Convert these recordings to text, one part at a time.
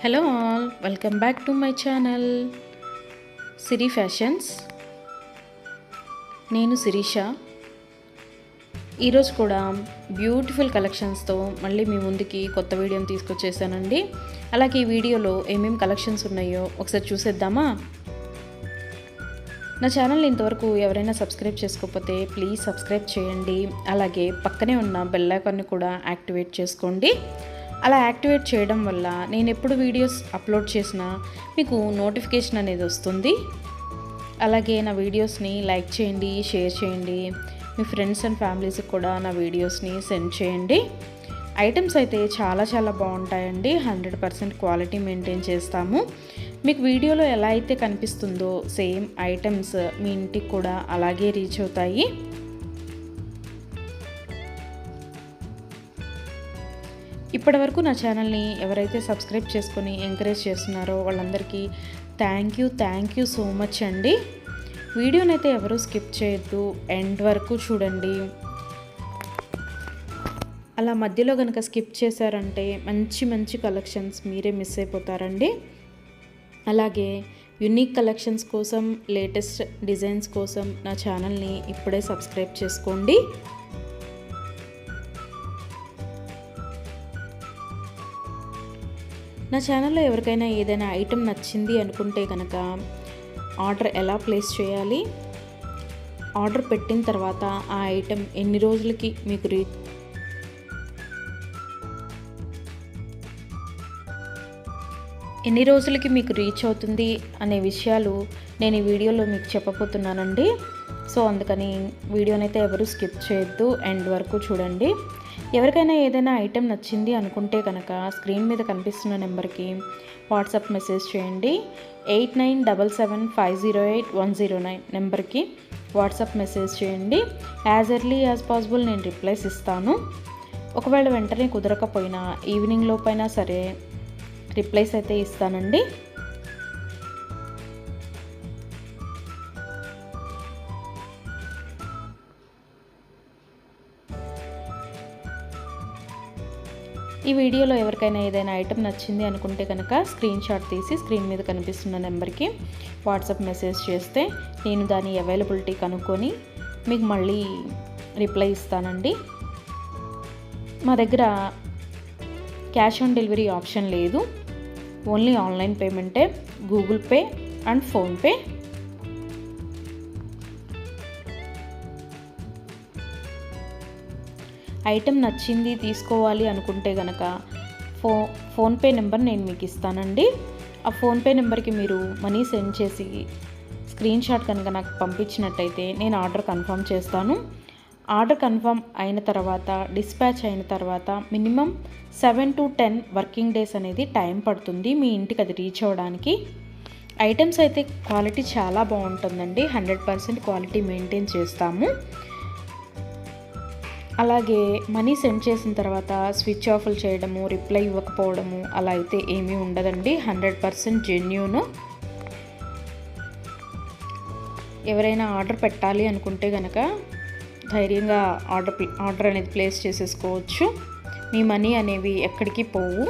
Hello all, welcome back to my channel Siri fashions. నేను శిరీష. ఈరోజు కూడా బ్యూటిఫుల్ కలెక్షన్స్తో మళ్ళీ మీ ముందుకి కొత్త వీడియోని తీసుకొచ్చేసానండి. అలాగే ఈ వీడియోలో ఏమేమి కలెక్షన్స్ ఉన్నాయో ఒకసారి చూసేద్దామా? నా ఛానల్ని ఇంతవరకు ఎవరైనా సబ్స్క్రైబ్ చేసుకోకపోతే ప్లీజ్ సబ్స్క్రైబ్ చేయండి. అలాగే పక్కనే ఉన్న బెల్ ఐకాన్ని కూడా యాక్టివేట్ చేసుకోండి. అలా యాక్టివేట్ చేయడం వల్ల నేను ఎప్పుడు వీడియోస్ అప్లోడ్ చేసినా మీకు నోటిఫికేషన్ అనేది వస్తుంది. అలాగే నా వీడియోస్ని లైక్ చేయండి, షేర్ చేయండి. మీ ఫ్రెండ్స్ అండ్ ఫ్యామిలీస్కి కూడా నా వీడియోస్ని సెండ్ చేయండి. ఐటమ్స్ అయితే చాలా బాగుంటాయండి. 100% క్వాలిటీ మెయింటైన్ చేస్తాము. మీకు వీడియోలో ఎలా అయితే కనిపిస్తుందో సేమ్ ఐటమ్స్ మీ ఇంటికి కూడా అలాగే రీచ్ అవుతాయి. ఇప్పటివరకు నా ఛానల్ని ఎవరైతే సబ్స్క్రైబ్ చేసుకొని ఎంకరేజ్ చేస్తున్నారో వాళ్ళందరికీ థ్యాంక్ యూ సో మచ్ అండి. వీడియోనైతే ఎవరు స్కిప్ చేయొద్దు, ఎండ్ వరకు చూడండి. అలా మధ్యలో కనుక స్కిప్ చేశారంటే మంచి కలెక్షన్స్ మీరే మిస్ అయిపోతారండి. అలాగే యూనిక్ కలెక్షన్స్ కోసం, లేటెస్ట్ డిజైన్స్ కోసం నా ఛానల్ని ఇప్పుడే సబ్స్క్రైబ్ చేసుకోండి. నా ఛానల్లో ఎవరికైనా ఏదైనా ఐటెం నచ్చింది అనుకుంటే కనుక ఆర్డర్ ఎలా ప్లేస్ చేయాలి, ఆర్డర్ పెట్టిన తర్వాత ఆ ఐటెం ఎన్ని రోజులకి మీకు రీచ్ అవుతుంది అనే విషయాలు నేను ఈ వీడియోలో మీకు చెప్పబోతున్నానండి. సో అందుకని వీడియోనైతే ఎవరు స్కిప్ చేయొద్దు, ఎండ్ వరకు చూడండి. ఎవరికైనా ఏదైనా ఐటెం నచ్చింది అనుకుంటే కనుక స్క్రీన్ మీద కనిపిస్తున్న నెంబర్కి వాట్సాప్ మెసేజ్ చేయండి. 8977508109 నెంబర్కి వాట్సాప్ మెసేజ్ చేయండి. యాజ్ ఎర్లీ యాజ్ పాసిబుల్ నేను రిప్లైస్ ఇస్తాను. ఒకవేళ వెంటనే కుదరకపోయినా ఈవినింగ్ లోపైనా సరే రిప్లైస్ అయితే ఇస్తానండి. ఈ వీడియోలో ఎవరికైనా ఏదైనా ఐటెం నచ్చింది అనుకుంటే కనుక స్క్రీన్ షాట్ తీసి స్క్రీన్ మీద కనిపిస్తున్న నెంబర్కి వాట్సాప్ మెసేజ్ చేస్తే నేను దాని అవైలబిలిటీ కనుక్కొని మీకు మళ్ళీ రిప్లై ఇస్తానండి. మా దగ్గర క్యాష్ ఆన్ డెలివరీ ఆప్షన్ లేదు, ఓన్లీ ఆన్లైన్ పేమెంటే, Google Pay and PhonePe. Item నచ్చింది తీసుకోవాలి అనుకుంటే కనుక ఫోన్పే నెంబర్ నేను మీకు ఇస్తానండి. ఆ ఫోన్పే నెంబర్కి మీరు మనీ సెండ్ చేసి స్క్రీన్ షాట్ కనుక నాకు పంపించినట్టయితే నేను ఆర్డర్ కన్ఫర్మ్ చేస్తాను. ఆర్డర్ కన్ఫర్మ్ అయిన తర్వాత, డిస్పాచ్ అయిన తర్వాత మినిమం 7 to 10 వర్కింగ్ డేస్ అనేది టైం పడుతుంది మీ ఇంటికి అది రీచ్ అవ్వడానికి. ఐటమ్స్ అయితే క్వాలిటీ చాలా బాగుంటుందండి. 100% క్వాలిటీ మెయింటైన్ చేస్తాము. అలాగే మనీ సెండ్ చేసిన తర్వాత స్విచ్ ఆఫ్లు చేయడము, రిప్లై ఇవ్వకపోవడము అలా అయితే ఏమీ ఉండదండి. 100% జెన్యూన్. ఎవరైనా ఆర్డర్ పెట్టాలి అనుకుంటే కనుక ధైర్యంగా ఆర్డర్ అనేది ప్లేస్ చేసేసుకోవచ్చు. మీ మనీ అనేవి ఎక్కడికి పోవు.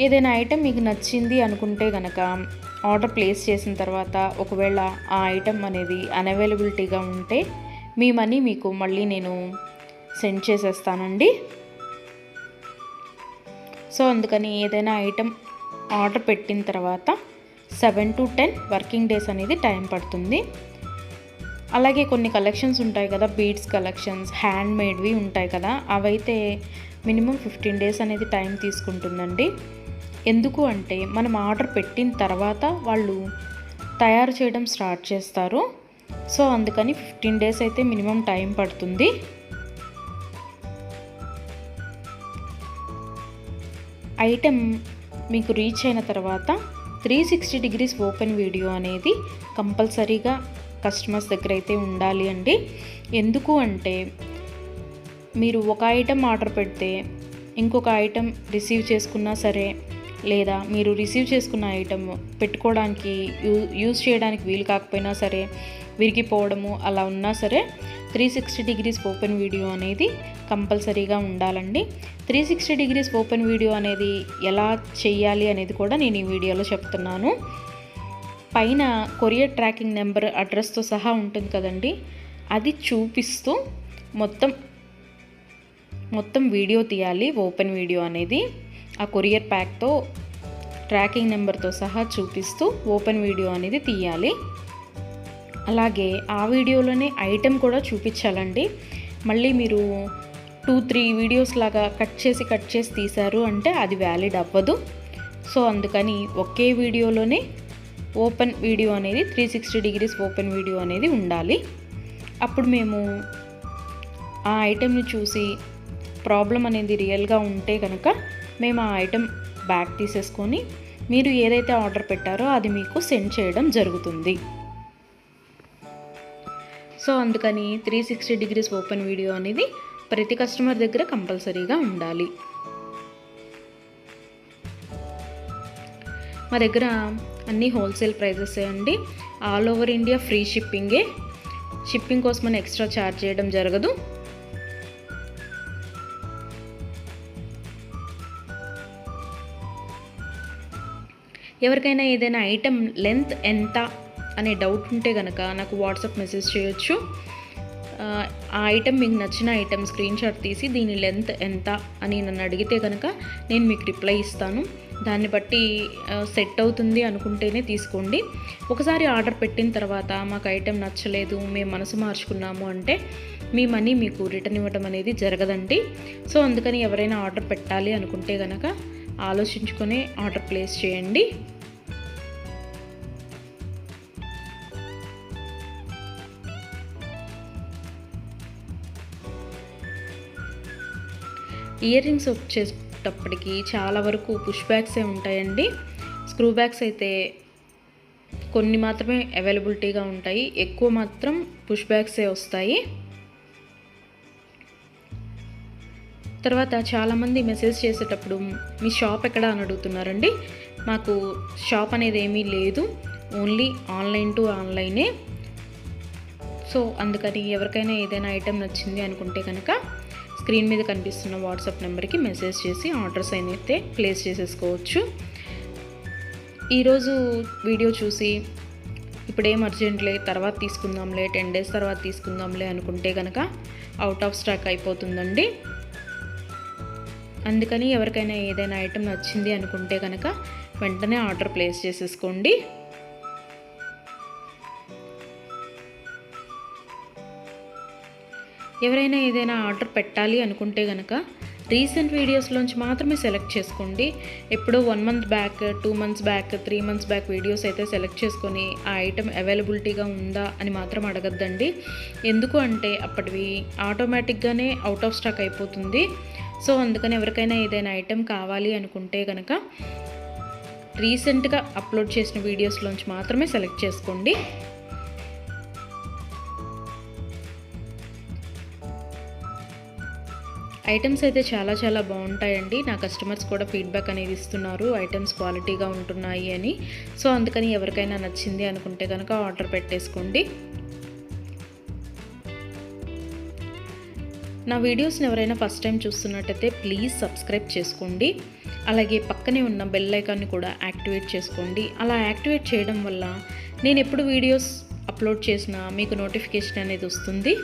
ఏదైనా ఐటెం మీకు నచ్చింది అనుకుంటే కనుక ఆర్డర్ ప్లేస్ చేసిన తర్వాత ఒకవేళ ఆ ఐటెం అనేది అన్అవైలబిలిటీగా ఉంటే మీ మనీ మీకు మళ్ళీ నేను సెండ్ చేసేస్తానండి. సో అందుకని ఏదైనా ఐటెం ఆర్డర్ పెట్టిన తర్వాత 7 to 10 వర్కింగ్ డేస్ అనేది టైం పడుతుంది. అలాగే కొన్ని కలెక్షన్స్ ఉంటాయి కదా, బీడ్స్ కలెక్షన్స్, హ్యాండ్ మేడ్వి ఉంటాయి కదా, అవైతే మినిమం 15 డేస్ అనేది టైం తీసుకుంటుందండి. ఎందుకు అంటే మనం ఆర్డర్ పెట్టిన తర్వాత వాళ్ళు తయారు చేయడం స్టార్ట్ చేస్తారు. సో అందుకని 15 డేస్ అయితే మినిమం టైం పడుతుంది. ఐటెం మీకు రీచ్ అయిన తర్వాత 360 degrees ఓపెన్ వీడియో అనేది కంపల్సరీగా కస్టమర్స్ దగ్గర అయితే ఉండాలి అండి. ఎందుకు అంటే మీరు ఒక ఐటెం ఆర్డర్ పెడితే ఇంకొక ఐటెం రిసీవ్ చేసుకున్నా సరే, లేదా మీరు రిసీవ్ చేసుకున్న ఐటెం పెట్టుకోవడానికి యూజ్ చేయడానికి వీలు కాకపోయినా సరే, విరిగిపోవడము అలా ఉన్నా సరే 360 డిగ్రీస్ ఓపెన్ వీడియో అనేది కంపల్సరీగా ఉండాలండి. 360 డిగ్రీస్ ఓపెన్ వీడియో అనేది ఎలా చేయాలి అనేది కూడా నేను ఈ వీడియోలో చెప్తున్నాను. పైన కొరియర్ ట్రాకింగ్ నెంబర్ అడ్రస్తో సహా ఉంటుంది కదండి, అది చూపిస్తూ మొత్తం వీడియో తీయాలి. ఓపెన్ వీడియో అనేది ఆ కొరియర్ ప్యాక్తో ట్రాకింగ్ నెంబర్తో సహా చూపిస్తూ ఓపెన్ వీడియో అనేది తీయాలి. అలాగే ఆ వీడియోలోనే ఐటెం కూడా చూపించాలండి. మళ్ళీ మీరు 2-3 వీడియోస్ లాగా కట్ చేసి తీశారు అంటే అది వ్యాలిడ్ అవ్వదు. సో అందుకని ఒకే వీడియోలోనే ఓపెన్ వీడియో అనేది 360 డిగ్రీస్ ఓపెన్ వీడియో అనేది ఉండాలి. అప్పుడు మేము ఆ ఐటెంని చూసి ప్రాబ్లం అనేది రియల్గా ఉంటే కనుక మేము ఆ ఐటెం బ్యాక్ తీసేసుకొని మీరు ఏదైతే ఆర్డర్ పెట్టారో అది మీకు సెండ్ చేయడం జరుగుతుంది. సో అందుకని 360 డిగ్రీస్ ఓపెన్ వీడియో అనేది ప్రతి కస్టమర్ దగ్గర కంపల్సరీగా ఉండాలి. మా దగ్గర అన్నీ హోల్సేల్ ప్రైజెసే అండి. ఆల్ ఓవర్ ఇండియా ఫ్రీ షిప్పింగే. షిప్పింగ్ కోసం మనం ఎక్స్ట్రా ఛార్జ్ చేయడం జరగదు. ఎవరికైనా ఏదైనా ఐటెం లెంత్ ఎంత అనే డౌట్ ఉంటే కనుక నాకు వాట్సాప్ మెసేజ్ చేయొచ్చు. ఆ ఐటెం మీకు నచ్చిన ఐటెం స్క్రీన్ షాట్ తీసి దీని లెంత్ ఎంత అని నన్ను అడిగితే కనుక నేను మీకు రిప్లై ఇస్తాను. దాన్ని బట్టి సెట్ అవుతుంది అనుకుంటేనే తీసుకోండి. ఒకసారి ఆర్డర్ పెట్టిన తర్వాత మాకు ఐటెం నచ్చలేదు, మేము మనసు మార్చుకున్నాము అంటే మీ మనీ మీకు రిటర్న్ ఇవ్వడం అనేది జరగదండి. సో అందుకని ఎవరైనా ఆర్డర్ పెట్టాలి అనుకుంటే కనుక ఆలోచించుకొని ఆర్డర్ ప్లేస్ చేయండి. ఇయర్ రింగ్స్ వచ్చేటప్పటికి చాలా వరకు పుష్ బ్యాగ్సే ఉంటాయండి. స్క్రూ బ్యాగ్స్ అయితే కొన్ని మాత్రమే అవైలబిలిటీగా ఉంటాయి, ఎక్కువ మాత్రం పుష్ బ్యాగ్సే వస్తాయి. తర్వాత చాలామంది మెసేజ్ చేసేటప్పుడు మీ షాప్ ఎక్కడ అని అడుగుతున్నారండి. మాకు షాప్ అనేది ఏమీ లేదు, ఓన్లీ ఆన్లైన్ టు ఆన్లైనే. సో అందుకని ఎవరికైనా ఏదైనా ఐటెం నచ్చింది అనుకుంటే కనుక స్క్రీన్ మీద కనిపిస్తున్న వాట్సాప్ నెంబర్కి మెసేజ్ చేసి ఆర్డర్స్ అయితే ప్లేస్ చేసేసుకోవచ్చు. ఈరోజు వీడియో చూసి ఇప్పుడేం అర్జెంట్లే తర్వాత తీసుకుందాంలే, 10 days తర్వాత తీసుకుందాంలే అనుకుంటే కనుక అవుట్ ఆఫ్ స్టాక్ అయిపోతుందండి. అందుకని ఎవరికైనా ఏదైనా ఐటెం నచ్చింది అనుకుంటే కనుక వెంటనే ఆర్డర్ ప్లేస్ చేసేసుకోండి. ఎవరైనా ఏదైనా ఆర్డర్ పెట్టాలి అనుకుంటే కనుక రీసెంట్ వీడియోస్లోంచి మాత్రమే సెలెక్ట్ చేసుకోండి. ఎప్పుడో 1 month back, 2 months back, 3 months back videos అయితే సెలెక్ట్ చేసుకొని ఆ ఐటెం అవైలబిలిటీగా ఉందా అని మాత్రం అడగద్దండి. ఎందుకు అంటే అప్పటివి ఆటోమేటిక్గానే అవుట్ ఆఫ్ స్టాక్ అయిపోతుంది. సో అందుకని ఎవరికైనా ఏదైనా ఐటెం కావాలి అనుకుంటే కనుక రీసెంట్గా అప్లోడ్ చేసిన వీడియోస్లోంచి మాత్రమే సెలెక్ట్ చేసుకోండి. ఐటమ్స్ అయితే చాలా చాలా బాగుంటాయండి. నా కస్టమర్స్ కూడా ఫీడ్బ్యాక్ అనేది ఇస్తున్నారు, ఐటమ్స్ క్వాలిటీగా ఉంటున్నాయి అని. సో అందుకని ఎవరికైనా నచ్చింది అనుకుంటే కనుక ఆర్డర్ పెట్టేసుకోండి. నా వీడియోస్ని ఎవరైనా ఫస్ట్ టైం చూస్తున్నట్టయితే ప్లీజ్ సబ్స్క్రైబ్ చేసుకోండి. అలాగే పక్కనే ఉన్న బెల్ ఐకాన్ని కూడా యాక్టివేట్ చేసుకోండి. అలా యాక్టివేట్ చేయడం వల్ల నేను ఎప్పుడు వీడియోస్ అప్లోడ్ చేసినా మీకు నోటిఫికేషన్ అనేది వస్తుంది.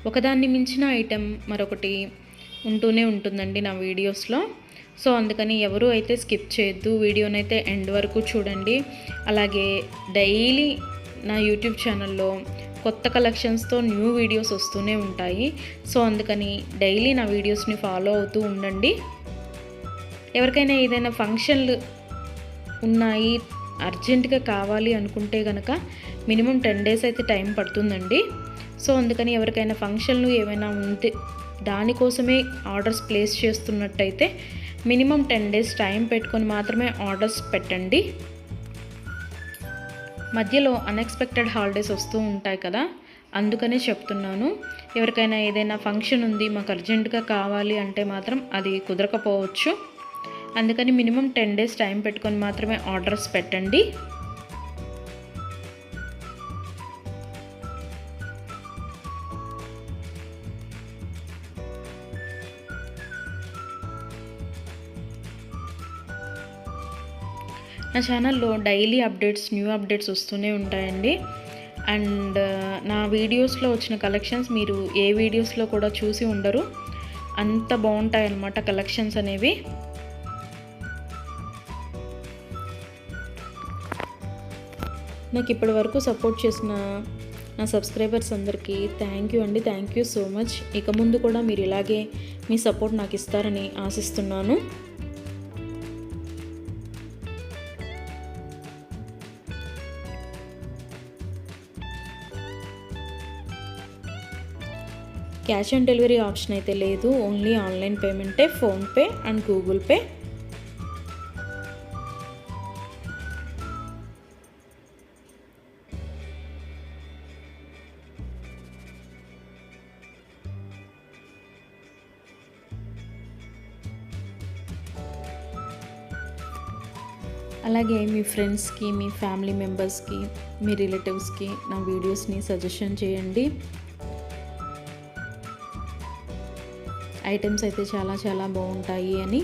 ఒకదాన్ని మించిన ఐటెం మరొకటి ఉంటూనే ఉంటుందండి నా వీడియోస్లో. సో అందుకని ఎవరు అయితే స్కిప్ చేయొద్దు, వీడియోనైతే ఎండ్ వరకు చూడండి. అలాగే డైలీ నా యూట్యూబ్ ఛానల్లో కొత్త కలెక్షన్స్తో న్యూ వీడియోస్ వస్తూనే ఉంటాయి. సో అందుకని డైలీ నా వీడియోస్ని ఫాలో అవుతూ ఉండండి. ఎవరికైనా ఏదైనా ఫంక్షన్లు ఉన్నాయి, అర్జెంటుగా కావాలి అనుకుంటే కనుక మినిమం 10 days అయితే టైం పడుతుందండి. సో అందుకని ఎవరికైనా ఫంక్షన్లు ఏమైనా ఉంటే దానికోసమే ఆర్డర్స్ ప్లేస్ చేస్తున్నట్టయితే మినిమం 10 days టైం పెట్టుకొని మాత్రమే ఆర్డర్స్ పెట్టండి. మధ్యలో అన్ఎక్స్పెక్టెడ్ హాలిడేస్ వస్తూ ఉంటాయి కదా, అందుకనే చెప్తున్నాను. ఎవరికైనా ఏదైనా ఫంక్షన్ ఉంది మాకు అర్జెంటుగా కావాలి అంటే మాత్రం అది కుదరకపోవచ్చు. అందుకని మినిమం 10 డేస్ టైం పెట్టుకొని మాత్రమే ఆర్డర్స్ పెట్టండి. నా ఛానల్లో డైలీ అప్డేట్స్, న్యూ అప్డేట్స్ వస్తూనే ఉంటాయండి. అండ్ నా వీడియోస్లో వచ్చిన కలెక్షన్స్ మీరు ఏ వీడియోస్లో కూడా చూసి ఉండరు, అంత బాగుంటాయి అన్నమాట కలెక్షన్స్ అనేవి. నాకు ఇప్పటి వరకు సపోర్ట్ చేసిన నా సబ్స్క్రైబర్స్ అందరికీ థ్యాంక్ యూ అండి. Thank you so much. ఇక ముందు కూడా మీరు ఇలాగే మీ సపోర్ట్ నాకు ఇస్తారని ఆశిస్తున్నాను. క్యాష్ ఆన్ డెలివరీ ఆప్షన్ అయితే లేదు, ఓన్లీ ఆన్లైన్ పేమెంటే, ఫోన్పే అండ్ గూగుల్ పే. అలాగే మీ ఫ్రెండ్స్కి, మీ ఫ్యామిలీ మెంబర్స్కి, మీ రిలేటివ్స్కి నా వీడియోస్ని సజెషన్ చేయండి. ఐటమ్స్ అయితే చాలా చాలా బాగుంటాయి అని.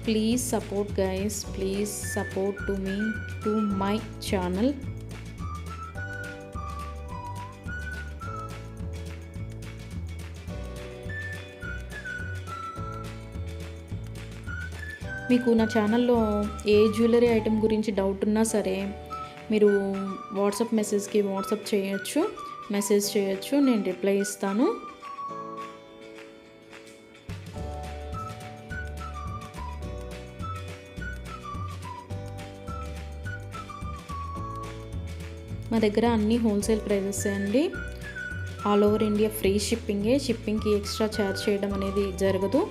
Please support guys, please support to me, to my channel. మీకు నా ఛానల్లో ఏ జ్యువెలరీ ఐటెం గురించి డౌట్ ఉన్నా సరే మీరు వాట్సాప్ మెసేజ్కి వాట్సాప్ చేయొచ్చు, మెసేజ్ చేయొచ్చు, నేను రిప్లై ఇస్తాను. మా దగ్గర అన్ని హోల్సేల్ ప్రైజెస్ అండి. ఆల్ ఓవర్ ఇండియా ఫ్రీ షిప్పింగే. షిప్పింగ్కి ఎక్స్ట్రా ఛార్జ్ చేయడం అనేది జరగదు.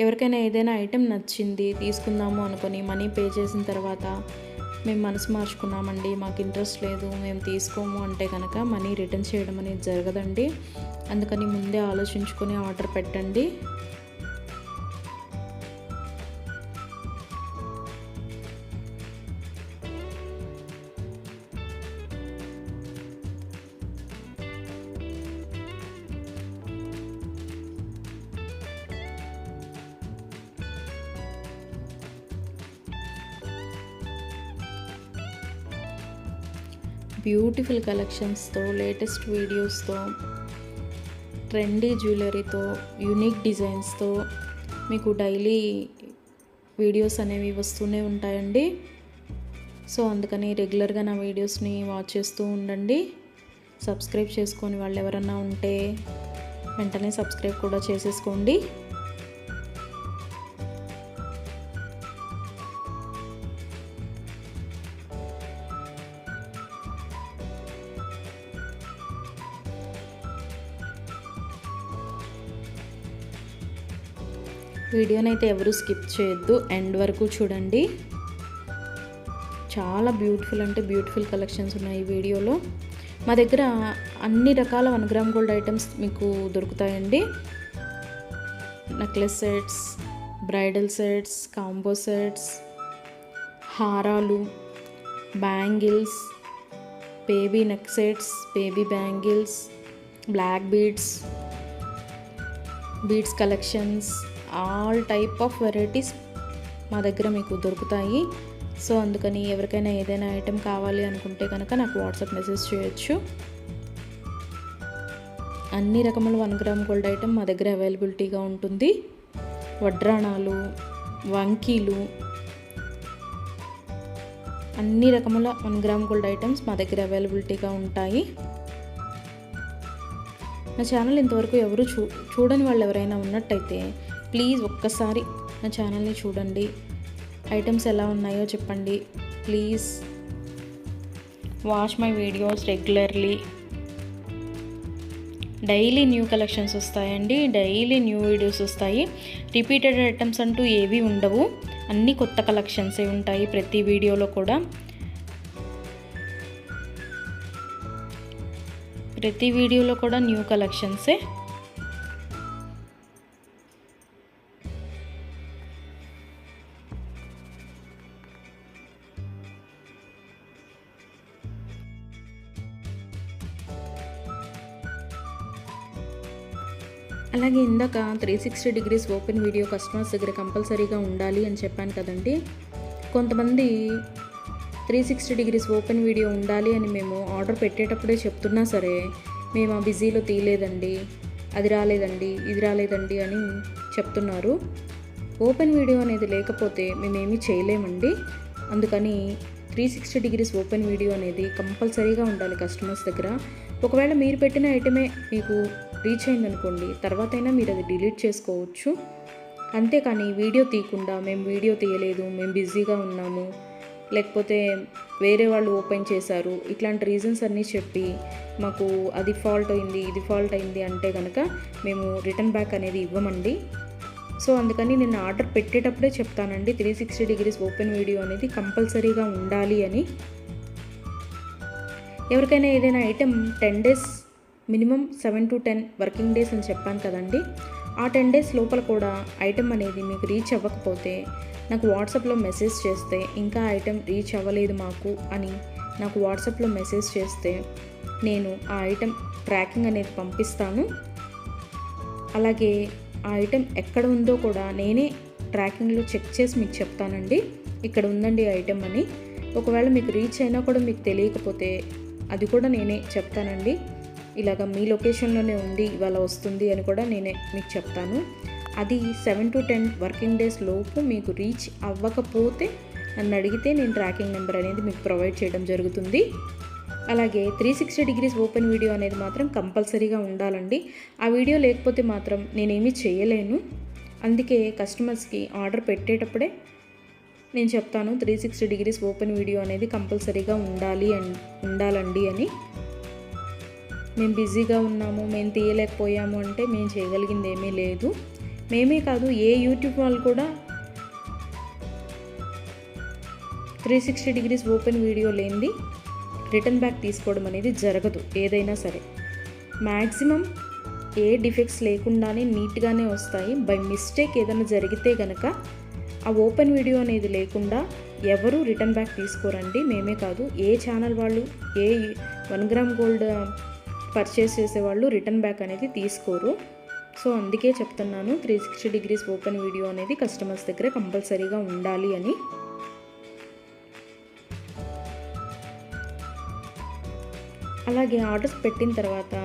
ఎవరికైనా ఏదైనా ఐటెం నచ్చింది తీసుకుందాము అనుకొని మనీ పే చేసిన తర్వాత మేము మనసు మార్చుకున్నామండి, మాకు ఇంట్రెస్ట్ లేదు, మేము తీసుకోము అంటే కనుక మనీ రిటర్న్ చేయడం అనేది జరగదండి. అందుకని ముందే ఆలోచించుకొని ఆర్డర్ పెట్టండి. బ్యూటిఫుల్ కలెక్షన్స్తో, లేటెస్ట్ వీడియోస్తో, ట్రెండీ జ్యువెలరీతో, యూనిక్ డిజైన్స్తో మీకు డైలీ వీడియోస్ అనేవి వస్తూనే ఉంటాయండి. సో అందుకని రెగ్యులర్గా నా వీడియోస్ని వాచ్ చేస్తూ ఉండండి. సబ్స్క్రైబ్ చేసుకొని వాళ్ళు ఎవరన్నా ఉంటే వెంటనే సబ్స్క్రైబ్ కూడా చేసేసుకోండి. వీడియోనైతే ఎవరు స్కిప్ చేయొద్దు, ఎండ్ వరకు చూడండి. చాలా బ్యూటిఫుల్ అంటే బ్యూటిఫుల్ కలెక్షన్స్ ఉన్నాయి ఈ వీడియోలో. మా దగ్గర అన్ని రకాల 1 గ్రామ్ గోల్డ్ ఐటమ్స్ మీకు దొరుకుతాయండి. Necklace sets, bridal sets, combo sets, హారాలు, bangles, baby neck sets, baby bangles, black beads collections, all type of varieties మా దగ్గర మీకు దొరుకుతాయి. సో అందుకని ఎవరికైనా ఏదైనా ఐటెం కావాలి అనుకుంటే కనుక నాకు వాట్సాప్ మెసేజ్ చేయొచ్చు. అన్ని రకముల 1 గ్రామ్ గోల్డ్ ఐటెం మా దగ్గర అవైలబిలిటీగా ఉంటుంది. వడ్రాణాలు, వంకీలు, అన్ని రకముల 1 గ్రామ్ గోల్డ్ ఐటమ్స్ మా దగ్గర అవైలబిలిటీగా ఉంటాయి. నా ఛానల్ ఇంతవరకు ఎవరు చూడని వాళ్ళు ఎవరైనా ఉన్నట్టయితే ప్లీజ్ ఒక్కసారి నా ఛానల్ని చూడండి. ఐటమ్స్ ఎలా ఉన్నాయో చెప్పండి please. Watch my videos regularly. Daily new collections వస్తాయండి, డైలీ న్యూ వీడియోస్ వస్తాయి. రిపీటెడ్ ఐటమ్స్ అంటూ ఏవి ఉండవు, అన్నీ కొత్త కలెక్షన్సే ఉంటాయి ప్రతి వీడియోలో కూడా. ప్రతి వీడియోలో కూడా న్యూ కలెక్షన్సే. అలాగే ఇందాక 360 డిగ్రీస్ ఓపెన్ వీడియో కస్టమర్స్ దగ్గర కంపల్సరీగా ఉండాలి అని చెప్పాను కదండి. కొంతమంది 360 డిగ్రీస్ ఓపెన్ వీడియో ఉండాలి అని మేము ఆర్డర్ పెట్టేటప్పుడే చెప్తున్నా సరే, మేము ఆ బిజీలో తీయలేదండి, అది రాలేదండి, ఇది రాలేదండి అని చెప్తున్నారు. ఓపెన్ వీడియో అనేది లేకపోతే మేమేమీ చేయలేమండి. అందుకని 360 డిగ్రీస్ ఓపెన్ వీడియో అనేది కంపల్సరీగా ఉండాలి కస్టమర్స్ దగ్గర. ఒకవేళ మీరు పెట్టిన ఐటమే మీకు రీచ్ అయిందనుకోండి, తర్వాత అయినా మీరు అది డిలీట్ చేసుకోవచ్చు. అంతేకాని వీడియో తీయకుండా మేము వీడియో తీయలేదు, మేము బిజీగా ఉన్నాము, లేకపోతే వేరే వాళ్ళు ఓపెన్ చేశారు, ఇట్లాంటి రీజన్స్ అన్నీ చెప్పి మాకు అది ఫాల్ట్ అయింది, ఇది ఫాల్ట్ అయింది అంటే కనుక మేము రిటర్న్ బ్యాక్ అనేది ఇవ్వమండి. సో అందుకని నేను ఆర్డర్ పెట్టేటప్పుడే చెప్తానండి 360 డిగ్రీస్ ఓపెన్ వీడియో అనేది కంపల్సరీగా ఉండాలి అని. ఎవరికైనా ఏదైనా item 10 days minimum 7 to 10 working days అని చెప్పాను కదండి. ఆ 10 డేస్ లోపల కూడా ఐటెం అనేది మీకు రీచ్ అవ్వకపోతే నాకు వాట్సాప్లో మెసేజ్ చేస్తే, ఇంకా ఐటెం రీచ్ అవ్వలేదు మాకు అని నాకు వాట్సాప్లో మెసేజ్ చేస్తే నేను ఆ ఐటెం ట్రాకింగ్ అనేది పంపిస్తాను. అలాగే ఆ ఐటెం ఎక్కడ ఉందో కూడా నేనే ట్రాకింగ్లో చెక్ చేసి మీకు చెప్తానండి, ఇక్కడ ఉందండి ఐటెం అని. ఒకవేళ మీకు రీచ్ అయినా కూడా మీకు తెలియకపోతే అది కూడా నేనే చెప్తానండి, ఇలాగ మీ లొకేషన్లోనే ఉంది, ఇవాళ వస్తుంది అని కూడా నేనే మీకు చెప్తాను. అది 7 to 10 వర్కింగ్ డేస్ లోపు మీకు రీచ్ అవ్వకపోతే నన్ను అడిగితే నేను ట్రాకింగ్ నెంబర్ అనేది మీకు ప్రొవైడ్ చేయడం జరుగుతుంది. అలాగే 360 డిగ్రీస్ ఓపెన్ వీడియో అనేది మాత్రం కంపల్సరీగా ఉండాలండి. ఆ వీడియో లేకపోతే మాత్రం నేనేమీ చేయలేను. అందుకే కస్టమర్స్కి ఆర్డర్ పెట్టేటప్పుడే నేను చెప్తాను 360 డిగ్రీస్ ఓపెన్ వీడియో అనేది కంపల్సరీగా ఉండాలండి అని. మేము బిజీగా ఉన్నాము, మేము తీయలేకపోయాము అంటే మేము చేయగలిగింది ఏమీ లేదు. మేమే కాదు, ఏ యూట్యూబ్ వాళ్ళు కూడా 360 డిగ్రీస్ ఓపెన్ వీడియో లేనిది రిటర్న్ బ్యాక్ తీసుకోవడం అనేది జరగదు. ఏదైనా సరే మ్యాక్సిమం ఏ డిఫెక్ట్స్ లేకుండానే నీట్గానే వస్తాయి. బై మిస్టేక్ ఏదైనా జరిగితే కనుక ఆ ఓపెన్ వీడియో అనేది లేకుండా ఎవరు రిటర్న్ బ్యాక్ తీసుకోరండి. మేమే కాదు, ఏ ఛానల్ వాళ్ళు, ఏ 1 గ్రామ్ గోల్డ్ పర్చేస్ చేసేవాళ్ళు రిటర్న్ బ్యాక్ అనేది తీసుకోరు. సో అందుకే చెప్తున్నాను 360 డిగ్రీస్ ఓపెన్ వీడియో అనేది కస్టమర్స్ దగ్గర కంపల్సరీగా ఉండాలి అని. అలాగే ఆర్డర్స్ పెట్టిన తర్వాత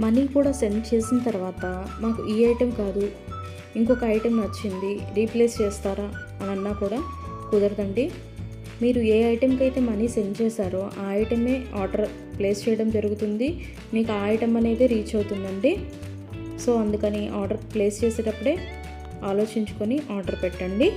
మనీ కూడా సెండ్ చేసిన తర్వాత మాకు ఈ ఐటెం కాదు, ఇంకొక ఐటెం నచ్చింది, రీప్లేస్ చేస్తారా అని అన్నా కూడా కుదరదండి. మీరు ఏ ఐటెంకి అయితే మనీ సెండ్ చేశారో ఆ ఐటమే ఆర్డర్ ప్లేస్ చేయడం జరుగుతుంది. మీకు ఆ ఐటెం అనేది రీచ్ అవుతుందండి. సో అందుకని ఆర్డర్ ప్లేస్ చేసేటప్పుడే ఆలోచించుకొని ఆర్డర్ పెట్టండి.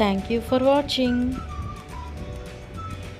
Thank you for watching.